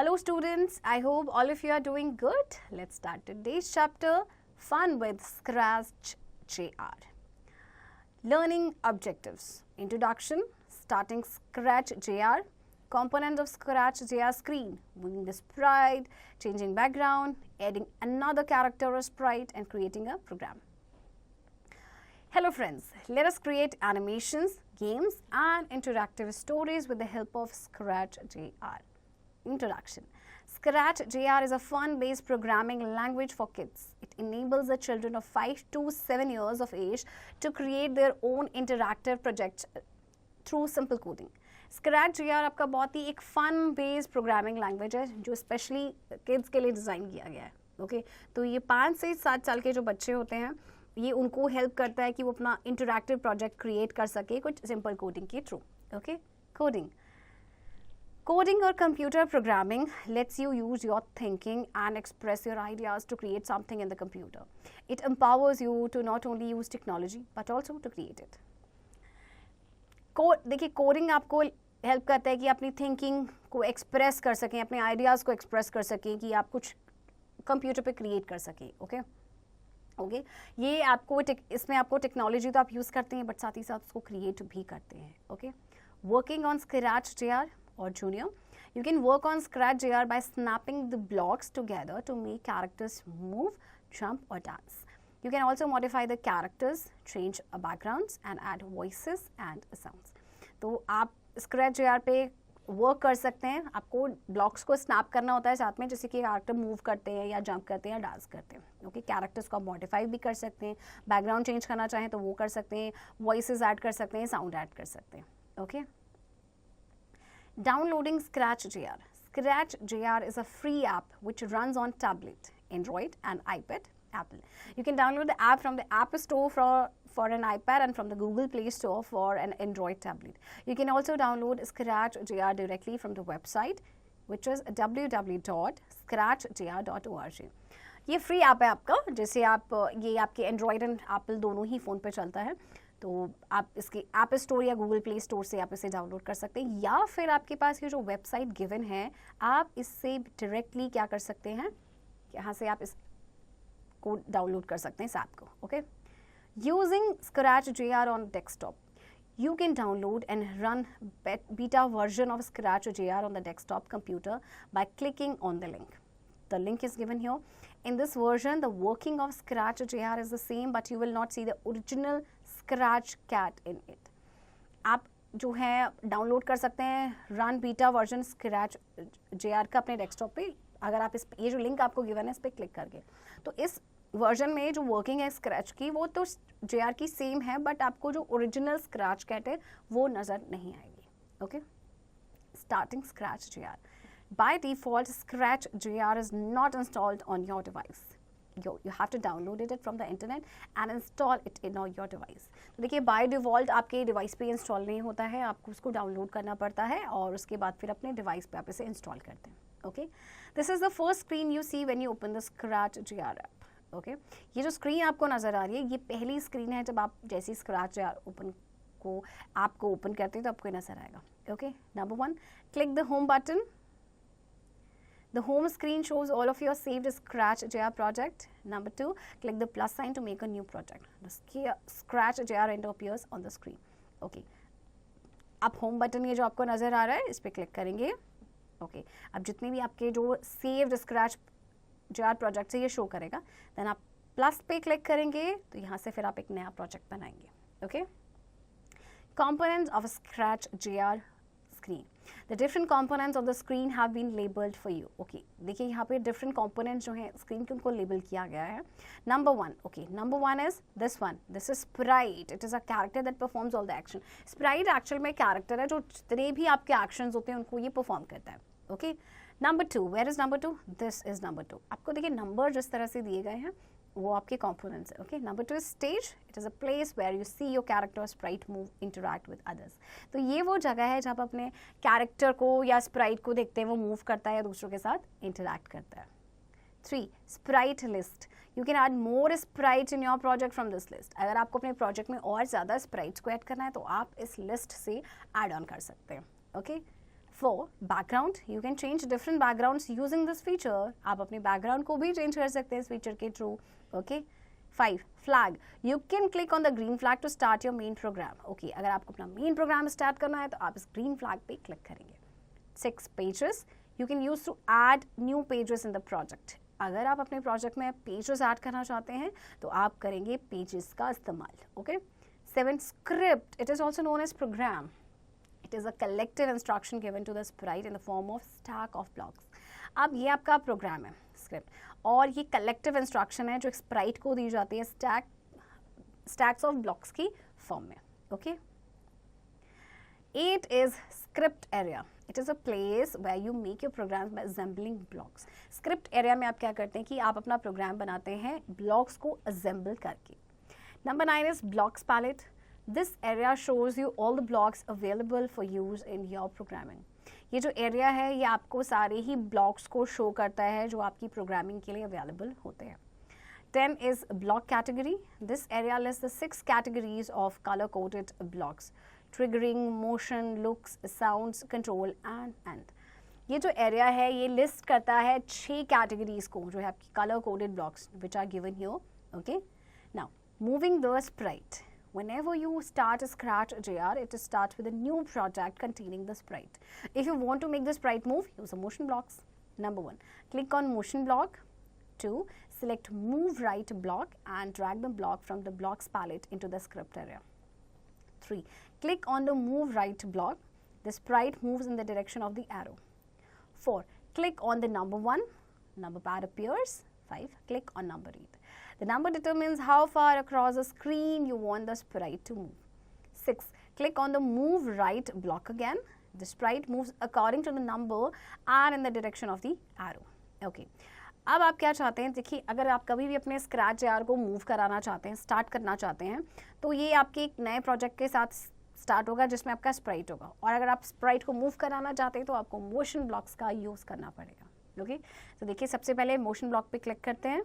Hello students, I hope all of you are doing good. Let's start today's chapter, Fun with Scratch JR. Learning objectives. Introduction, starting Scratch JR, components of Scratch JR screen, moving the sprite, changing background, adding another character or sprite and creating a program. Hello friends, let us create animations, games and interactive stories with the help of Scratch JR. Introduction. Scratch JR is a fun-based programming language for kids. It enables the children of 5 to 7 years of age to create their own interactive projects through simple coding. Scratch JR आपका बहुत ही एक fun-based programming language है जो specially kids के लिए design किया गया है. ओके तो ये 5 से 7 साल के जो बच्चे होते हैं ये उनको हेल्प करता है कि वो अपना इंटरैक्टिव प्रोजेक्ट क्रिएट कर सके कुछ सिंपल कोडिंग के through. Okay coding. Coding or computer programming lets you use your thinking and express your ideas to create something in the computer. It empowers you to not only use technology but also to create it. देखिए coding आपको help करता है कि अपनी thinking को express कर सकें, अपने आइडियाज़ को एक्सप्रेस कर सकें कि आप कुछ कंप्यूटर पे क्रिएट कर सकें. ओके ये आपको इसमें आपको टेक्नोलॉजी तो आप यूज़ करते हैं बट साथ ही साथ उसको क्रिएट भी करते हैं. Okay working on scratch JR or Junior. You can work on Scratch JR by snapping the blocks together to make characters move, jump or dance. You can also modify the characters, change backgrounds and add voices and sounds. तो आप Scratch JR पे work कर सकते हैं. आपको blocks को snap करना होता है साथ में जैसे कि कैरेक्टर मूव करते हैं या जंप करते हैं या डांस करते हैं. ओके कैरेक्टर्स को आप मॉडिफाई भी कर सकते हैं, बैकग्राउंड चेंज करना चाहें तो वो कर सकते हैं, वॉइसेस ऐड कर सकते हैं, साउंड ऐड कर सकते हैं. Okay Downloading Scratch JR. Scratch JR is a free app which runs on tablet, Android and iPad, Apple. You can download the app from the App Store for an iPad and from the Google Play Store for an Android tablet. You can also download Scratch JR directly from the website which is www.scratchjr.org. ये free app है आपका, जैसे आप ये आपके Android and Apple दोनों ही phone पे चलता है तो आप इसके ऐप स्टोर या गूगल प्ले स्टोर से आप इसे डाउनलोड कर सकते हैं या फिर आपके पास ये जो वेबसाइट गिवन है आप इससे डायरेक्टली क्या कर सकते हैं, यहाँ से आप इसको डाउनलोड कर सकते हैं इस ऐप को. Okay using scratch JR on desktop. You can download and run beta version of Scratch JR on the desktop computer by clicking on the link. The link is given here. In this version, the working of Scratch JR is the same, but you will not see the original Scratch cat in it. आप जो है download कर सकते हैं run beta version Scratch JR का अपने desktop पे. अगर आप ये जो लिंक आपको गिवन है इस पर क्लिक करके तो इस वर्जन में जो वर्किंग है स्क्रैच की वो तो JR की सेम है बट आपको जो ओरिजिनल स्क्रैच कैट है वो नज़र नहीं आएगी. Okay starting scratch JR. By default, Scratch JR is not installed on your device. You have to download it from the internet and install it in your device. तो देखिए by default आपके device पे install नहीं होता है, आपको उसको download करना पड़ता है और उसके बाद फिर अपने डिवाइस पे आप इसे इंस्टॉल करते हैं. Okay this is the first screen you see when you open the Scratch JR app. Okay ये जो स्क्रीन आपको नज़र आ रही है ये पहली स्क्रीन है जब आप जैसी Scratch JR ऐप को ओपन करते हैं तो आपको नज़र आएगा. Okay number 1 click the home button. The home screen shows all of your saved Scratch JR project. Number 2, click the plus sign to make a new project. The Scratch JR window appears on the screen. Okay. अब home button ये जो आपको नज़र आ रहा है इस पर click करेंगे. Okay. अब जितने भी आपके जो saved Scratch JR project है ये शो करेगा. Then आप प्लस पे क्लिक करेंगे तो यहाँ से फिर आप एक नया प्रोजेक्ट बनाएंगे. Okay. Components of a Scratch JR screen. The different components of the screen have been labeled for you. Okay, देखिए यहाँ पे different components जो हैं screen के उनको label किया गया है. Number 1, okay, number 1 is this one. This is sprite. It is a character that performs all the action. Sprite actual में character है जो जितने भी आपके actions होते हैं उनको ये perform करता है. Okay. Number 2, where is number 2? This is number 2. आपको देखिए number जिस तरह से दिए गए हैं वो आपके components है. Okay. Number 2 is stage. It is a place where you see your character or sprite move, interact with others. तो ये वो जगह है जहाँ अपने character को या sprite को देखते हैं वो move करता है या दूसरों के साथ interact करता है. 3. Sprite list. You can add more sprites in your project from this list. अगर आपको अपने project में और ज़्यादा sprites को add करना है तो आप इस list से add on कर सकते हैं. Okay. For background, you can change different backgrounds using this feature. आप अपने background को भी change कर सकते हैं इस feature के through. Okay. 5. Flag. You can click on the green flag to start your main program. Okay. अगर आपको अपना main program start करना है तो आप इस green flag पे click करेंगे. 6. Pages. You can use to add new pages in the project. अगर आप अपने project में pages add करना चाहते हैं तो आप करेंगे pages का इस्तेमाल. Okay. 7. Script. It is also known as program. It is a collective instruction given to the sprite in the form of stack of blocks. अब ये आपका प्रोग्राम है स्क्रिप्ट, और ये कलेक्टिव इंस्ट्रक्शन है जो स्प्राइट को दी जाती है स्टैक्स ऑफ ब्लॉक्स की फॉर्म में. Okay. 8 is script area. It is a place where you make your programs by assembling blocks. Script area में आप क्या करते हैं कि आप अपना प्रोग्राम बनाते हैं ब्लॉक्स को असेंबल करके. Number 9 is blocks palette. This area shows you all the blocks available for use in your programming. ये जो एरिया है ये आपको सारे ही ब्लॉक्स को शो करता है जो आपकी प्रोग्रामिंग के लिए अवेलेबल होते हैं. 10 is block category. This area lists the 6 categories of color-coded blocks: triggering, motion, looks, sounds, control and end. ये जो एरिया है ये लिस्ट करता है 6 कैटेगरीज को जो है आपकी color-coded blocks which are given here. Okay. Now, moving the sprite. Whenever you start a Scratch JR, it starts with a new project containing the sprite. If you want to make the sprite move, use the motion blocks. Number 1, click on motion block. 2, select move right block and drag the block from the blocks palette into the script area. 3, click on the move right block. The sprite moves in the direction of the arrow. 4, click on the number 1. Number pad appears. 5, click on number 8. The number determines how far across the screen you want the sprite to move. 6, click on the move right block again. The sprite moves according to the number and in the direction of the arrow. Okay. अब आप क्या चाहते हैं, देखिए अगर आप कभी भी अपने स्क्रैच जार को मूव कराना चाहते हैं, स्टार्ट करना चाहते हैं, तो ये आपके एक नए प्रोजेक्ट के साथ स्टार्ट होगा जिसमें आपका स्प्राइट होगा. और अगर आप स्प्राइट को मूव कराना चाहते हैं तो आपको मोशन ब्लॉक्स का यूज़ करना पड़ेगा. ओके. तो देखिए सबसे पहले मोशन ब्लॉक पे क्लिक करते हैं.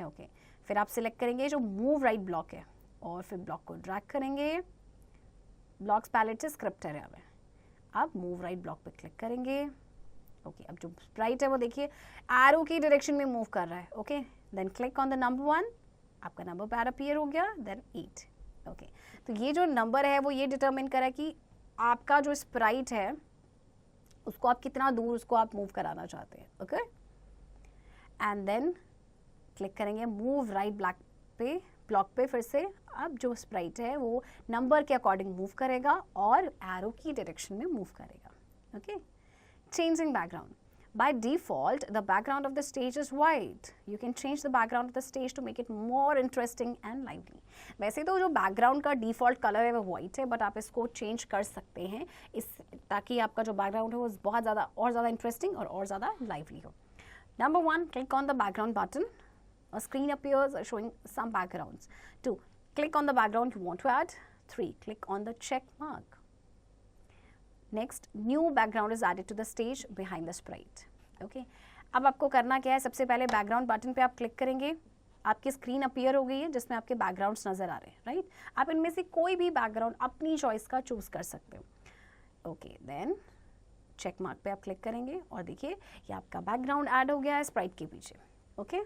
ओके. फिर आप सिलेक्ट करेंगे जो मूव राइट ब्लॉक है और फिर ब्लॉक को ड्रैग करेंगे ब्लॉक्स पैलेट से स्क्रिप्ट एरिया में. अब मूव राइट ब्लॉक पे क्लिक करेंगे. ओके. अब जो स्प्राइट है वो देखिए एरो की डायरेक्शन में मूव कर रहा है. Okay. Then click on the number 1. आपका नंबर पैड अपीयर हो गया. देन 8. ओके. तो ये जो नंबर है वो ये डिटरमिन करा कि आपका जो स्प्राइट है उसको आप कितना दूर उसको आप मूव कराना चाहते हैं. ओके. एंड देन क्लिक करेंगे मूव राइट ब्लॉक पे फिर से. अब जो स्प्राइट है वो नंबर के अकॉर्डिंग मूव करेगा और एरो की डायरेक्शन में मूव करेगा. Okay. Changing background. By default, the background of the stage is white. You can change the background of the stage to make it more interesting and lively. वैसे तो जो background का default colour है वो white है, but आप इसको change कर सकते हैं इस ताकि आपका जो बैकग्राउंड है वो बहुत ज़्यादा इंटरेस्टिंग और ज़्यादा लाइवली हो. Number 1, click on the background button. A screen appears showing some backgrounds. 2, click on the background you want to add. 3, click on the check mark. Next, new background is added to the stage behind the sprite. Okay. अब आपको करना क्या है, सबसे पहले background button पे आप click करेंगे. आपकी स्क्रीन अपीयर हो गई है जिसमें आपके बैकग्राउंड्स नज़र आ रहे हैं. राइट. आप इनमें से कोई भी बैकग्राउंड अपनी चॉइस का चूज़ कर सकते हो. ओके. देन चेक मार्क पे आप क्लिक करेंगे और देखिए ये आपका बैकग्राउंड ऐड हो गया है स्प्राइट के पीछे. Okay.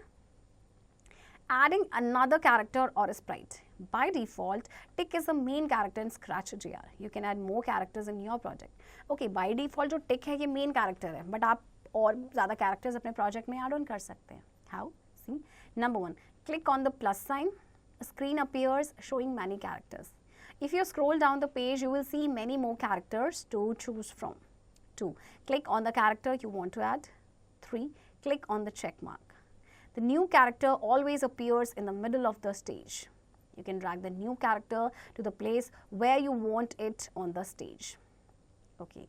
Adding another character or a sprite. By default, tick is the main character in Scratch JR. You can add more characters in your project. Okay, by default जो tick है ये main character है, but आप और ज़्यादा characters अपने project में add on कर सकते हैं. How? See? Number 1, click on the plus sign. A screen appears showing many characters. If you scroll down the page, you will see many more characters to choose from. 2, click on the character you want to add. 3, click on the check mark. The new character always appears in the middle of the stage. You can drag the new character to the place where you want it on the stage. Okay.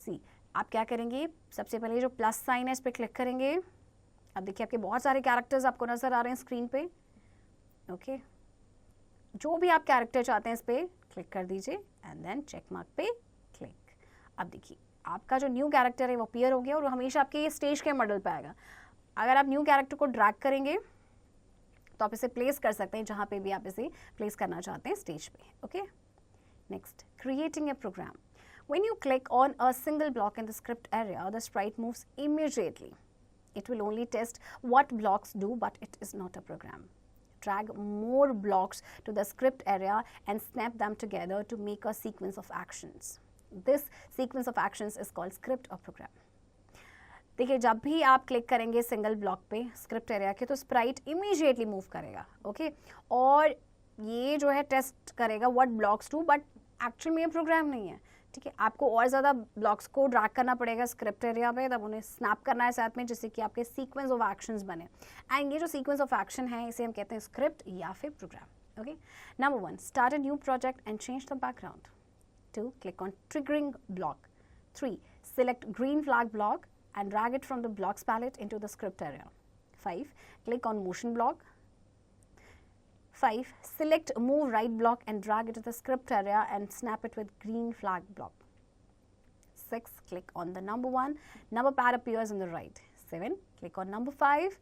See, आप क्या करेंगे, सबसे पहले जो plus sign है इस पर click करेंगे. अब देखिए आपके बहुत सारे कैरेक्टर्स आपको नज़र आ रहे हैं स्क्रीन पे. ओके. जो भी आप कैरेक्टर चाहते हैं इस पर क्लिक कर दीजिए एंड देन चेक मार्क पे क्लिक. अब देखिए आपका जो न्यू कैरेक्टर है वो अपीयर हो गया और हमेशा आपके ये स्टेज के मॉडल पे आएगा. अगर आप न्यू कैरेक्टर को ड्रैग करेंगे तो आप इसे प्लेस कर सकते हैं जहाँ पे भी आप इसे प्लेस करना चाहते हैं स्टेज पे. Okay. Next, creating a program. When you click on a single block in the script area, the sprite moves immediately. It will only test what blocks do, but it is not a program. Drag more blocks to the script area and snap them together to make a sequence of actions. This sequence of actions is called script or program. देखिए, जब भी आप click करेंगे single block पे script area के, तो Sprite immediately move करेगा, okay और ये जो है टेस्ट करेगा what blocks do, but actual में ये प्रोग्राम नहीं है, ठीक है। आपको और ज़्यादा ब्लॉक्स को ड्रैग करना पड़ेगा स्क्रिप्ट एरिया पे, तब उन्हें स्नैप करना है साथ में, जिससे कि आपके सीक्वेंस ऑफ एक्शंस बने। एंड ये जो सीक्वेंस ऑफ एक्शन है इसे हम कहते हैं स्क्रिप्ट या फिर program, okay. Number 1, start a new project and change the background. 2, click on triggering block. 3, select green flag block and drag it from the blocks palette into the script area. 5, click on motion block. 5, select move right block and drag it to the script area and snap it with green flag block. 6, click on the number 1, number pad appears on the right. 7, click on number 5.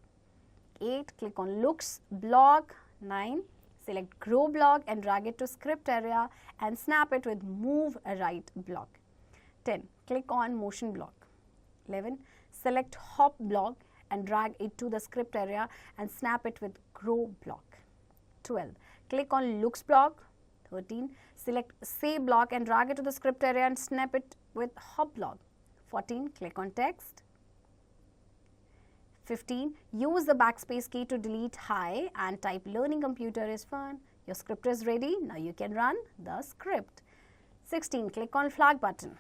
8, click on looks block. 9, select grow block and drag it to script area and snap it with move right block. 10, click on motion block. 11, select hop block and drag it to the script area and snap it with grow block. 12, click on looks block. 13, select say block and drag it to the script area and snap it with hop block. 14, click on text. 15, use the backspace key to delete hi and type learning computer is fun. Your script is ready. Now you can run the script. 16, click on flag button.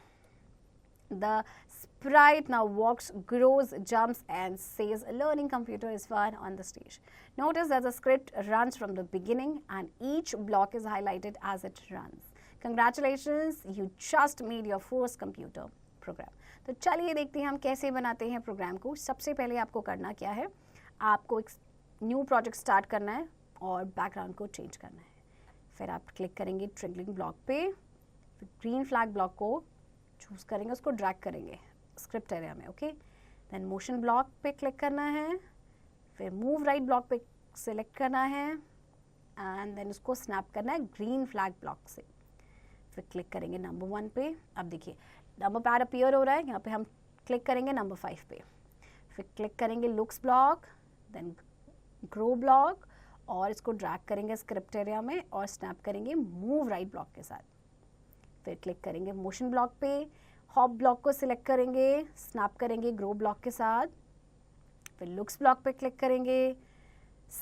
The sprite now walks, grows, jumps and says learning computer is fun on the stage. Notice that the script runs from the beginning and each block is highlighted as it runs. Congratulations, you just made your first computer program. तो चलिए देखते हैं हम कैसे बनाते हैं programme को। सबसे पहले आपको करना क्या है, आपको एक न्यू प्रोजेक्ट स्टार्ट करना है और बैकग्राउंड को चेंज करना है। फिर आप क्लिक करेंगे ट्रिगरिंग ब्लॉक पे, फिर ग्रीन फ्लैग ब्लॉक को चूज़ करेंगे, उसको ड्रैग करेंगे स्क्रिप्ट एरिया में, ओके। देन मोशन ब्लॉक पे क्लिक करना है, फिर मूव राइट ब्लॉक पे सिलेक्ट करना है एंड देन उसको स्नैप करना है ग्रीन फ्लैग ब्लॉक से। फिर क्लिक करेंगे नंबर 1 पे। अब देखिए नंबर पैड अपीयर हो रहा है, यहाँ पे हम क्लिक करेंगे नंबर 5 पे। फिर क्लिक करेंगे looks block, then grow block और इसको ड्रैग करेंगे स्क्रिप्ट एरिया में और स्नैप करेंगे मूव राइट ब्लॉक के साथ। फिर क्लिक करेंगे मोशन ब्लॉक पे, हॉप ब्लॉक को सिलेक्ट करेंगे, स्नैप करेंगे ग्रो ब्लॉक के साथ। फिर लुक्स ब्लॉक पे क्लिक करेंगे,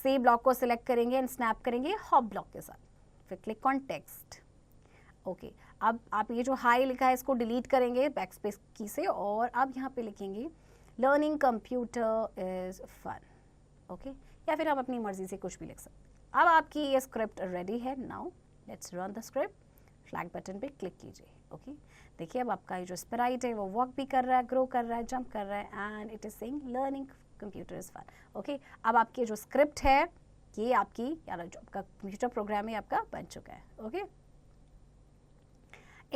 से ब्लॉक को सिलेक्ट करेंगे एंड स्नैप करेंगे हॉप ब्लॉक के साथ। फिर क्लिक ऑन टेक्स्ट, ओके। अब आप ये जो हाई लिखा है इसको डिलीट करेंगे बैकस्पेस की से और अब यहाँ पे लिखेंगे learning computer is fun, okay. या फिर आप अपनी मर्जी से कुछ भी लिख सकते हैं। अब आपकी ये स्क्रिप्ट रेडी है। Now let's run the script. Flag button पे क्लिक कीजिए, ओके। देखिए अब आपका ये जो स्प्राइट है वो वॉक भी कर रहा है, ग्रो कर रहा है, जंप कर रहा है and it is saying learning computer is fun, okay. अब आपकी जो स्क्रिप्ट है ये आपकी यार जो आपका कंप्यूटर प्रोग्राम है आपका बन चुका है, okay.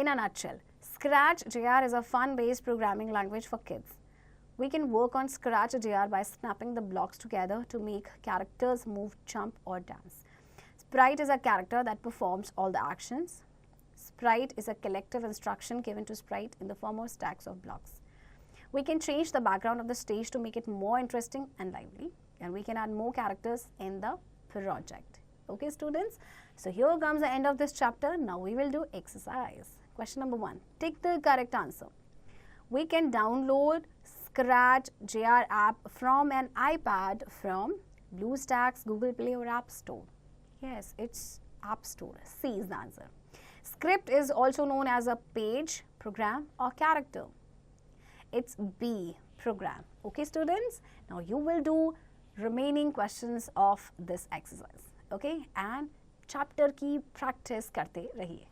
In a nutshell, Scratch JR is a fun-based programming language for kids. We can work on Scratch JR by snapping the blocks together to make characters move, jump or dance. Sprite is a character that performs all the actions. Sprite is a collective instruction given to Sprite in the form of stacks of blocks. We can change the background of the stage to make it more interesting and lively, and we can add more characters in the project. Okay, students? So here comes the end of this chapter. Now we will do exercise. Question number 1. Take the correct answer. We can download Scratch JR app from an iPad from BlueStacks, Google Play or App Store. Yes, it's App Store. C is the answer. Script is also known as a page, program or character. It's B, program. Okay, students? Now you will do remaining questions of this exercise. Okay? And chapter की practice करते रहिए.